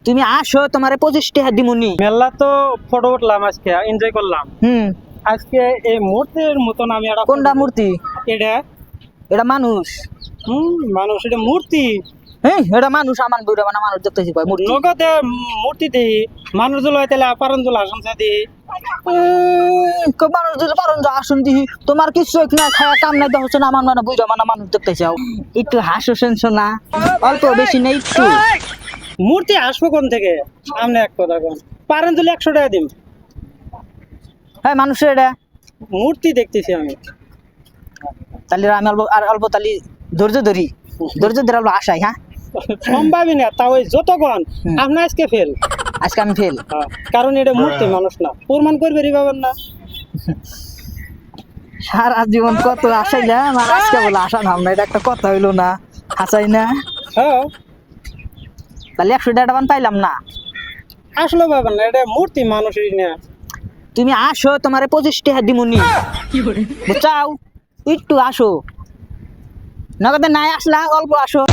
তুমি আসো, তোমারে 25 টাকা দিমুনি। মেলা তো ফটো উঠলাম, আজকে এনজয় করলাম। আজকে এই মূর্তির মতন আমি একটা কোনটা মূর্তি? এটা এটা মানুষ। মানুষ, এটা মূর্তি। হ্যাঁ, এটা মানুষ। আমার বুড়া মানে মানুষ দেখতেছি কয় মূর্তি। নগদে মূর্তি দিই, মানুষ জুলো তাহলে পারন জুলো আসন দিই। মানুষ দিলে পারন যা আসুন দিহি। তোমার কিছু না খায়া কাম নাই দেখছো না, আমার মানে বুঝা মানে মানুষ দেখতেছি। একটু হাসো শুনছো না, অল্প বেশি নেই একটু। মূর্তি আসবো কোন থেকে? আপনি এক কথা কোন, পারেন জুলো 100 টাকা দিন। হ্যাঁ, মানুষের এটা মূর্তি দেখতেছি আমি। তাহলে আমি অল্প তাহলে ধৈর্য ধরি, ধৈর্য ধরে অল্প আসাই। হ্যাঁ, সম্ভবই না, তাও ওই যতক্ষণ আপনি আজকে ফেল। আজকে আমি ফেল, কারণ এটা মূর্তি, মানুষ না। প্রমাণ করবে পাবেন না। সারা জীবন কত আসাইলাম আর আজকে বলে আসা নাম না, এটা একটা কথা হইলো না? হাসাই না? হ্যাঁ, তাহলে 100 টাকা পাইলাম না। আসলে পাবেন না, এটা মূর্তি, মানুষই না। তুমি আসো, তোমারে 25 টাকা দিমুনি, বুঝছাও? একটু আসো, নগদে নাই আসলা, অল্প আসো।